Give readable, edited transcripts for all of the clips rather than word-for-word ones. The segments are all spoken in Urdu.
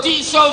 300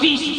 30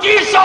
300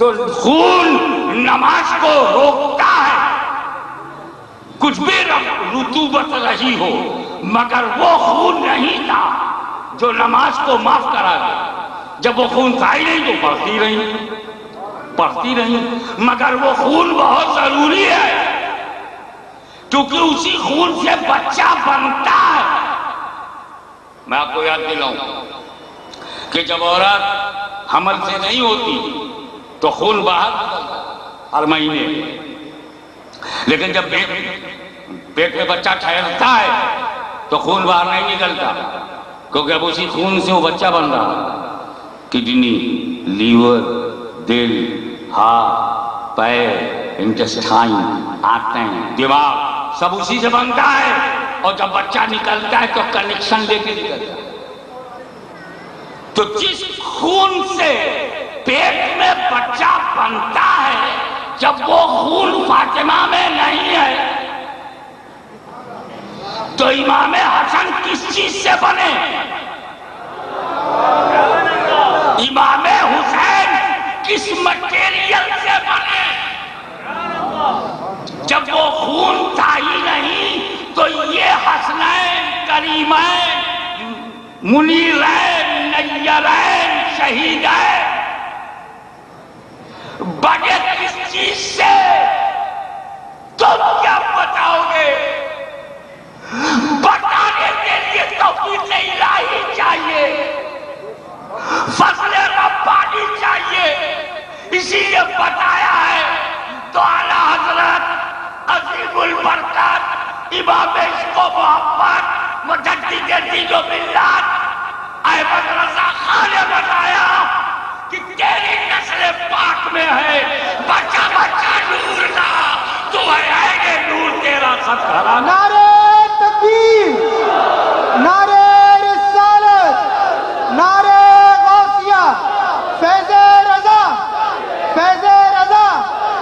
تو خون نماز کو روکتا ہے، کچھ بھی رطوبت رہی ہو، مگر وہ خون نہیں تھا جو نماز کو معاف کرا دے۔ جب وہ خون تھا ہی نہیں تو پڑھتی رہی، مگر وہ خون بہت ضروری ہے، کیونکہ اسی خون سے بچہ بنتا ہے۔ میں آپ کو یاد دلاؤں کہ جب عورت حمل سے نہیں ہوتی تو خون باہر نکلتا ہر مہینے، لیکن جب پیٹ میں بچہ ٹھہرتا ہے تو خون باہر نہیں نکلتا، کیونکہ اب اسی خون سے وہ بچہ بن رہا۔ کڈنی، لیور، دل، ہارٹ، پیر، انٹسٹائن، آنتیں، دماغ سب اسی سے بنتا ہے، اور جب بچہ نکلتا ہے تو کنیکشن لے کے نکلتا ہے۔ تو جس خون سے پیٹ میں بچہ بنتا ہے، جب وہ خون فاطمہ میں نہیں ہے تو امام حسن کس چیز سے بنے؟ امام حسین کس مٹیریل سے بنے؟ جب وہ خون تھا ہی نہیں تو یہ حسنین، کریمین، منیرین، نیرین، شہیدین بنے کس چیز سے؟ تم کیا بتاؤ گے؟ بتانے کے لیے توفیق الہی چاہیے، فضل ربانی چاہیے، اسی لیے بتایا ہے۔ تو اعلیٰ حضرت عظیم البرکات امام عشق و محبت مجدد دین و ملت احمد رضا خان نے بتایا کہ تیری نسل پاک میں ہے بچہ بچہ نور کا، تو ہے گے نور تیرا خط گھرانا۔ نعرہ تکبیر، نعرہ رسالت، نعرہ غوثیہ، فیض رضا، فیض رضا،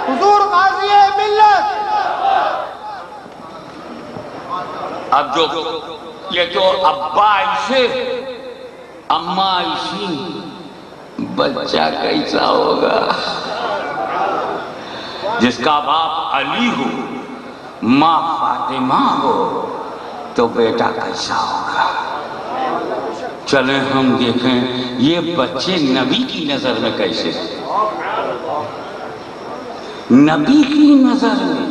حضور غازی ملت۔ اب جو ابا عائشہ اماں عائشہ، بچہ کیسا ہوگا؟ جس کا باپ علی ہو، ماں فاطمہ ہو، تو بیٹا کیسا ہوگا؟ چلیں ہم دیکھیں یہ بچے نبی کی نظر میں کیسے، نبی کی نظر میں۔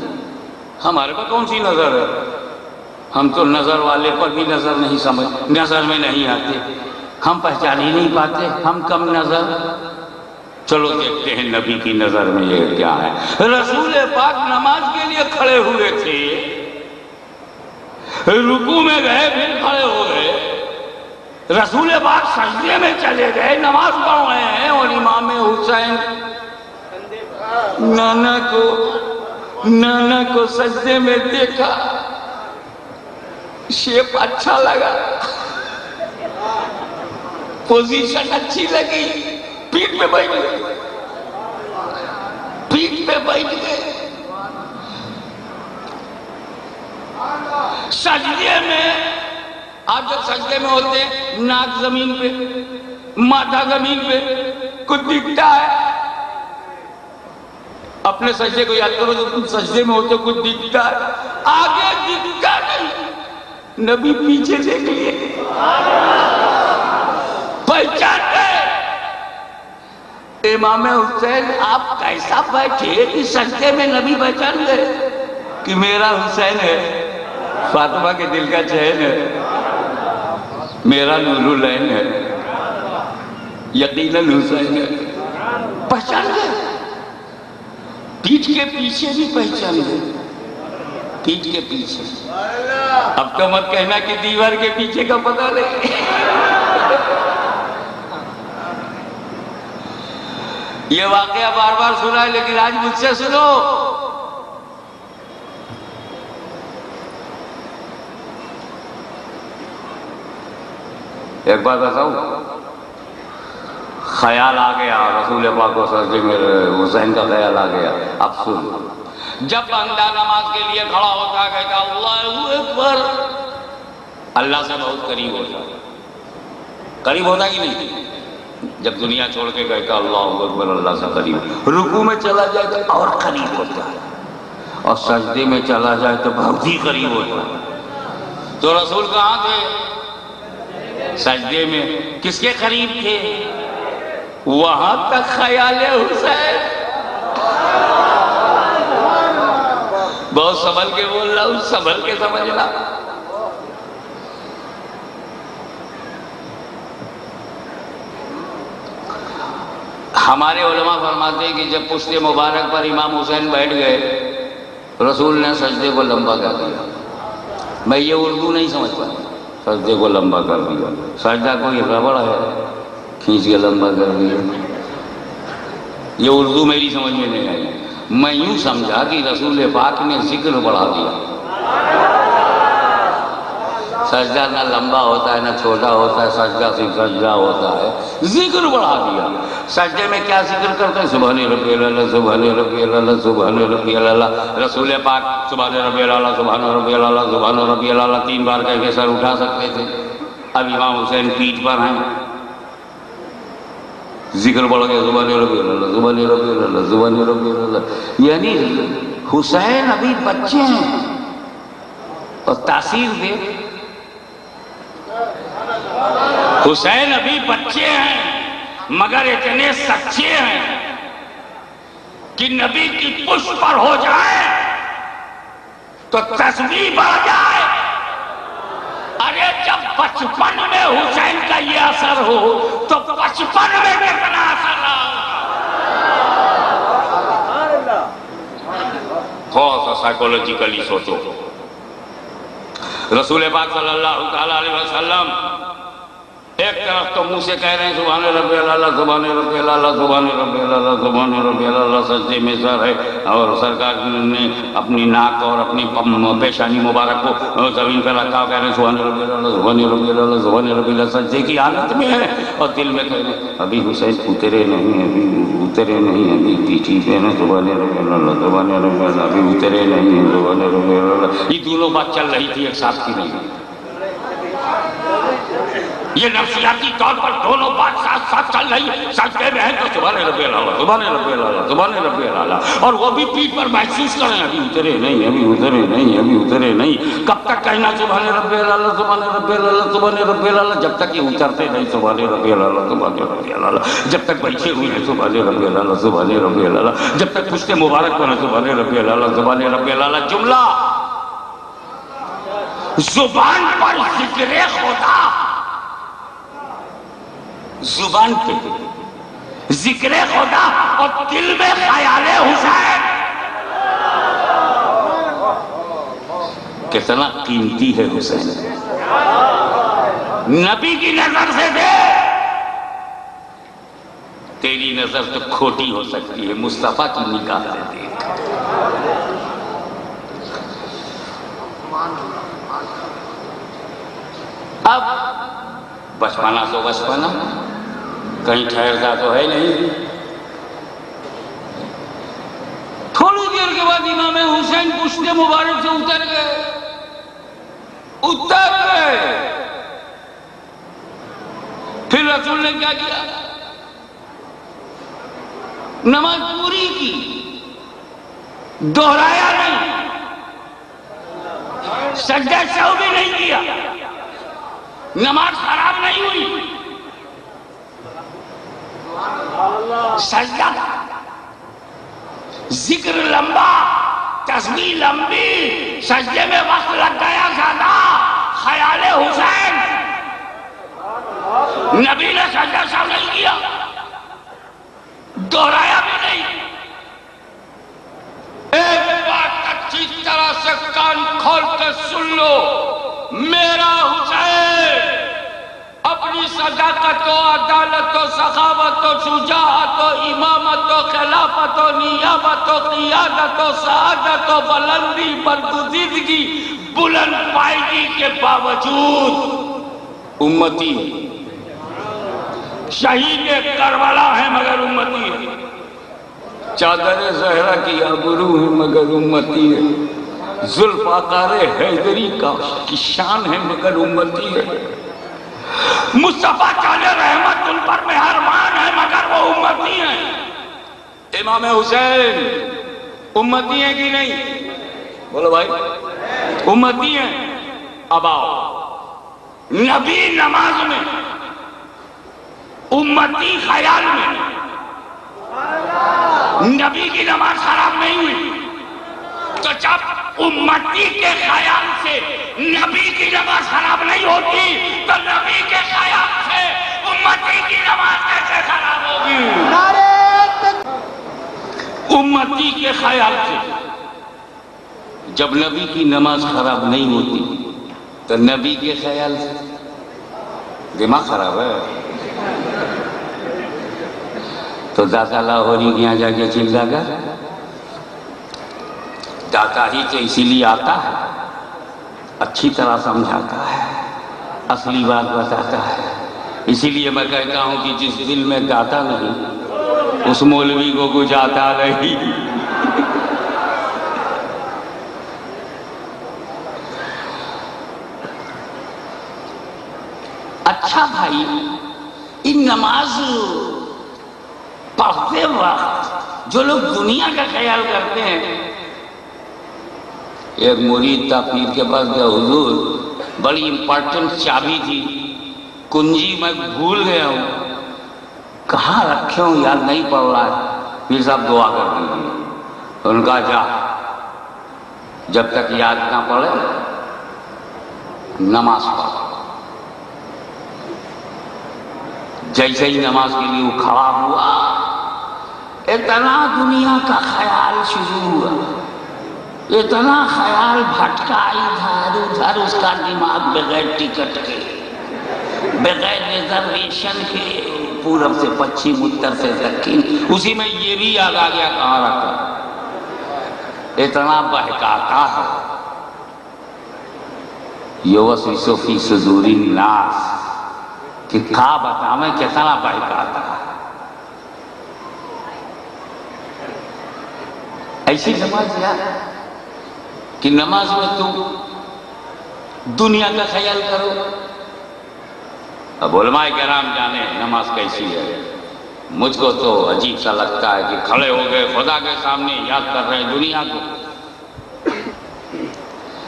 ہمارے پاس کون سی نظر ہے؟ ہم تو نظر والے پر بھی نظر نہیں سمجھ، نظر میں نہیں آتے، ہم پہچان ہی نہیں پاتے، ہم کم نظر۔ چلو دیکھتے ہیں نبی کی نظر میں یہ کیا ہے۔ رسول پاک نماز کے لیے کھڑے ہوئے تھے، رکوع میں گئے پھر کھڑے ہو گئے، رسول پاک سجدے میں چلے گئے، نماز پڑھ رہے ہیں، اور امام حسین نانا کو سجدے میں دیکھا، شیپ اچھا لگا، پوزیشن اچھی لگی، پیٹ پہ بیٹھ گئے، پیٹ پہ بیٹھ گئے۔ سجدے میں آپ جب سجدے میں ہوتے ہیں، ناک زمین پہ، ماتھا زمین پہ، کچھ دکھتا ہے؟ اپنے سجدے کو یاد کرو، جب تم سجدے میں ہوتے کچھ دکھتا ہے؟ آگے دکھتا نہیں، نبی پیچھے دیکھ لیے، پہچان گئے۔ امام حسین آپ کیسا بیٹھے کہ سجدے میں نبی پہچان گئے کہ میرا حسین ہے، فاطمہ کے دل کا چین ہے، میرا نور العین ہے، یقیناً حسین ہے، پہچان گئے۔ پیٹھ کے پیچھے بھی پہچان گئے، پیٹھ کے پیچھے۔ اب تو مت کہنا کہ دیوار کے پیچھے کا پتہ نہیں۔ یہ واقعہ بار بار سنا ہے، لیکن آج مجھ سے سنو۔ ایک بات بتاؤں، خیال آ گیا رسول پاک کو سجدے میں حسین کا خیال آ گیا۔ اب سن، جب بندہ نماز کے لیے کھڑا ہوتا ہے کہتا اللہ اکبر، اللہ سے بہت قریب ہوتا ہے، قریب ہوتا کہ نہیں؟ جب دنیا چھوڑ کے گئے تو اللہ اکبر، اللہ سے قریب، رکوع میں چلا جائے تو اور قریب ہوتا ہے، اور سجدے میں چلا جائے تو بہت ہی قریب ہوتا ہے۔ تو رسول کہاں تھے؟ سجدے میں۔ کس کے قریب تھے؟ وہاں تک خیال حسین۔ بہت سنبھل کے بول رہا ہوں، سنبھل کے سمجھنا۔ ہمارے علماء فرماتے ہیں کہ جب پشت مبارک پر امام حسین بیٹھ گئے، رسول نے سجدے کو لمبا کر دیا۔ میں یہ اردو نہیں سمجھ پایا، سجدے کو لمبا کر دیا۔ سجدہ کوئی ربڑ ہے کھینچ کے لمبا کر دیا؟ یہ اردو میری سمجھ میں نہیں آئی۔ میں یوں سمجھا کہ رسول پاک نے ذکر بڑھا دیا۔ سجدہ نہ لمبا ہوتا ہے نہ چھوٹا ہوتا ہے، سجدہ صرف سجدہ ہوتا ہے، ذکر بڑھا دیا۔ سجدے میں کیا ذکر کرتے ہیں؟ سبحان ربی الاعلیٰ، سبحان ربی الاعلیٰ، سبحان ربی الاعلیٰ۔ رسول پاک سبحان ربی الاعلیٰ، سبحان ربی الاعلیٰ، سبحان ربی الاعلیٰ 3 بار کہہ کے سر اٹھا سکتے تھے۔ اب امام حسین پیٹھ پر ہیں، ذکر بڑھ گیا، سبحان ربی الاعلیٰ، سبحان ربی الاعلیٰ، سبحان ربی الاعلیٰ۔ یعنی حسین ابھی بچے ہیں اور تاثیر دے۔ حسین ابھی بچے ہیں مگر اتنے سچے ہیں کہ نبی کی پشت پر ہو جائے تو تسبیح بڑھ جائے۔ ارے جب بچپن میں حسین کا یہ اثر ہو تو بچپن میں کتنا اثر رہا؟ تھوڑا سا سائیکولوجیکلی سوچو۔ رسول پاک صلی اللہ تعالیٰ علیہ وسلم ایک طرف تو منہ سے کہہ رہے ہیں سبحان ربی الاعلیٰ، سبحان ربی الاعلیٰ، سبحان ربی الاعلیٰ، سبحان ربی الاعلیٰ، سجدے میں سر ہے، اور سرکار نے اپنی ناک اور اپنی پیشانی مبارک کو زمین پہ رکھا، کہہ رہے ہیں سبحان ربی الاعلیٰ، سبحان ربی الاعلیٰ، سبحان ربی الاعلیٰ، سجدے کی حالت میں ہے، اور دل میں کہہ رہے ہیں ابھی حسین اترے نہیں، ابھی اترے نہیں، ابھی پیٹھی پہ نا، سبحان ربی الاعلیٰ، سبحان ربی الاعلیٰ، ابھی اترے نہیں، سبحان ربی الاعلیٰ۔ یہ دونوں بات چل رہی تھی، ایک ساتھ کی نہیں۔ یہ نفسیاتی طور پر دونوں بات ساتھ ساتھ چل رہی ہے۔ سجدے میں ہے تو سبحان ربی الاعلیٰ، سبحان ربی الاعلیٰ، سبحان ربی الاعلیٰ، اور وہ بھی پیٹھ پر محسوس کریں ابھی اترے نہیں، ابھی اترے نہیں، ابھی اترے نہیں۔ کب تک کہنا سبحان ربی الاعلیٰ، سبحان ربی الاعلیٰ، سبحان ربی الاعلیٰ؟ جب تک یہ اترتے نہیں سبحان ربی الاعلیٰ، سبحان ربی الاعلیٰ، جب تک بیٹھے ہوئے ہیں سبحان ربی الاعلیٰ، سبحان ربی الاعلیٰ، جب تک پشت مبارک پر سبحان ربی الاعلیٰ، سبحان ربی الاعلیٰ۔ جملہ زبان پر ذکر خدا، زبان پہ ذکر خدا اور دل میں خیال حسین، کتنا قیمتی ہے حسین۔ نبی کی نظر سے دے، تیری نظر تو کھوٹی ہو سکتی ہے، مصطفیٰ کی نگاہ سے دیکھ۔ اب بچپنا تو بچپنا، کہیں ٹھہرتا تو ہے نہیں۔ تھوڑی دیر کے بعد امام حسین پشت مبارک سے اتر گئے۔ پھر رسول نے کیا کیا؟ نماز پوری کی، دوہرایا نہیں، سجدہ سہو بھی نہیں کیا، نماز خراب نہیں ہوئی۔ سجدہ ذکر لمبا، تسبیح لمبی، سجدے میں وقت لگ گیا زیادہ، خیال حسین۔ نبی نے سجدہ سہو نہیں کیا، دوہرایا بھی نہیں۔ ایک بات اچھی طرح سے کان کھول کے سن لو، میرا حسین اپنی صداقت و عدالت و سخاوت و شجاعت و امامت و خلافت و نیابت و قیادت و سعادت و بلندی برگزیدگی بلند پائیدگی کے باوجود امتی ہے، شہید کربلا ہے مگر امتی ہے، چادر زہرا کی آبرو ہے مگر امتی ہے، ذوالفقار حیدری کی شان ہے مگر امتی ہے۔ مصطفیٰ چالے رحمت ان پر مہربان ہے مگر وہ امتی ہیں۔ امام حسین امتی ہیں کہ نہیں؟ بولو بھائی، امتی ہیں۔ اب آؤ، نبی نماز میں، امتی خیال میں، نبی کی نماز خراب نہیں ہوئی، تو جب امتی کے خیال سے نبی کی نماز خراب نہیں ہوتی تو نبی کے خیال سے امتی کی نماز کیسے خراب ہوگی؟ امتی کے خیال سے جب نبی کی نماز خراب نہیں ہوتی تو نبی کے خیال سے دماغ خراب ہے تو داتا لاہوری کے یہاں جا کے چلتا گا، داتا ہی تو اسی لیے آتا ہے، اچھی طرح سمجھاتا ہے، اصلی بات بتاتا ہے۔ اسی لیے میں کہتا ہوں کہ جس دل میں داتا نہیں اس مولوی کو کچھ آتا نہیں۔ اچھا بھائی، ان نماز پڑھتے وقت جو لوگ دنیا کا خیال کرتے ہیں، ایک مرید تھا پیر کے پاس گیا، حضور بڑی امپورٹنٹ چابی تھی، کنجی میں بھول گیا ہوں، کہاں رکھے ہوں یاد نہیں پڑ رہا ہے، پیر صاحب دعا کر دیجیے۔ ان کا جا، جب تک یاد نہ پڑے نماز پڑھ۔ جیسے ہی نماز کے لیے وہ کھڑا ہوا، اتنا دنیا کا خیال شروع ہوا، اتنا خیال بھٹکا ادھر ادھر، اس کا دماغ بغیر ٹکٹ کے، بغیر ریزرویشن کے، پورب سے پچھم، اتر سے دکن، اسی میں یہ بھی یاد آ گیا کہاں رکھا۔ اتنا بہکاتا ہے، یوسوس فی صدور الناس، کہ کہا بتا میں کتنا بہکاتا ہے۔ ایسی سمجھ لیا کہ نماز میں تم دنیا کا خیال کرو۔ اب علماء کرام جانے نماز کیسی ہے، مجھ کو تو عجیب سا لگتا ہے کہ کھڑے ہو گئے خدا کے سامنے یاد کر رہے ہیں دنیا کو۔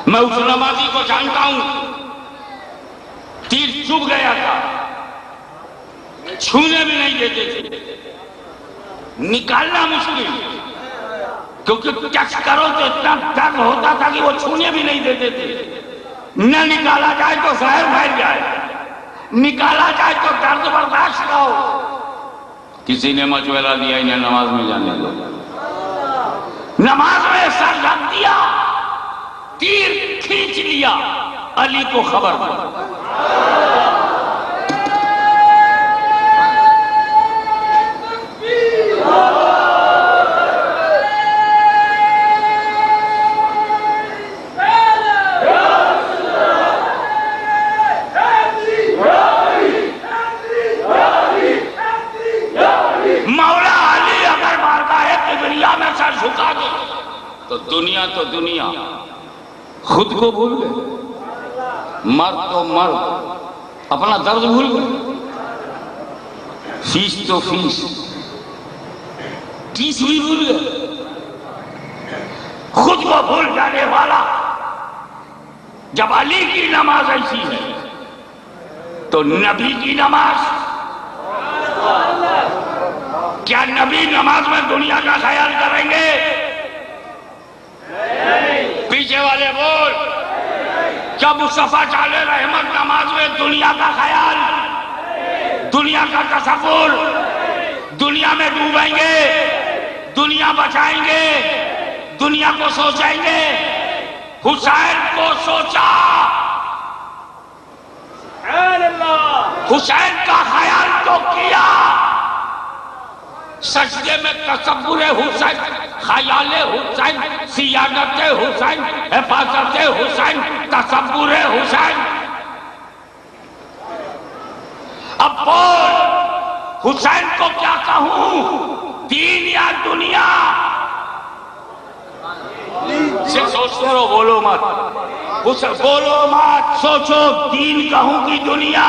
میں اس نمازی کو جانتا ہوں، تیر چبھ گیا تھا، چھونے بھی نہیں دیتے تھے، نکالنا مشکل، کیونکہ ٹچ کرو تو اتنا درد ہوتا تھا کہ وہ چھونے بھی نہیں دیتے تھے۔ نہ نکالا جائے تو زہر پھیل جائے، نکالا جائے تو درد برداشت نہ ہو۔ کسی نے مشورہ دیا انہیں نماز میں جانے دو، نماز میں سر رکھ دیا، تیر کھینچ لیا، علی کو خبر پڑا۔ تو دنیا خود کو بھول گئے، مرد تو مرد اپنا درد بھول گئے، فیس تو فیس بھی بھول گئے۔ خود کو بھول جانے والا جب علی کی نماز ایسی ہے تو نبی کی نماز، کیا نبی نماز میں دنیا کا خیال کریں گے؟ پیچھے والے بول، کیا مصطفیٰ چالے رحمت نماز میں دنیا کا خیال، دنیا کا تصور، دنیا میں ڈوبیں گے، دنیا بچائیں گے، دنیا کو سوچیں گے؟ حسین کو سوچا، حسین کا خیال تو کیا، سجدے میں تصور حسین، خیال حسین، سیادت حسین، حفاظت حسین، تصور حسین۔ اب بول، حسین کو کیا کہوں، دین یا دنیا؟ صرف سوچتے رہو، بولو مت، بولو مت، سوچو، دین کہوں کہ دنیا؟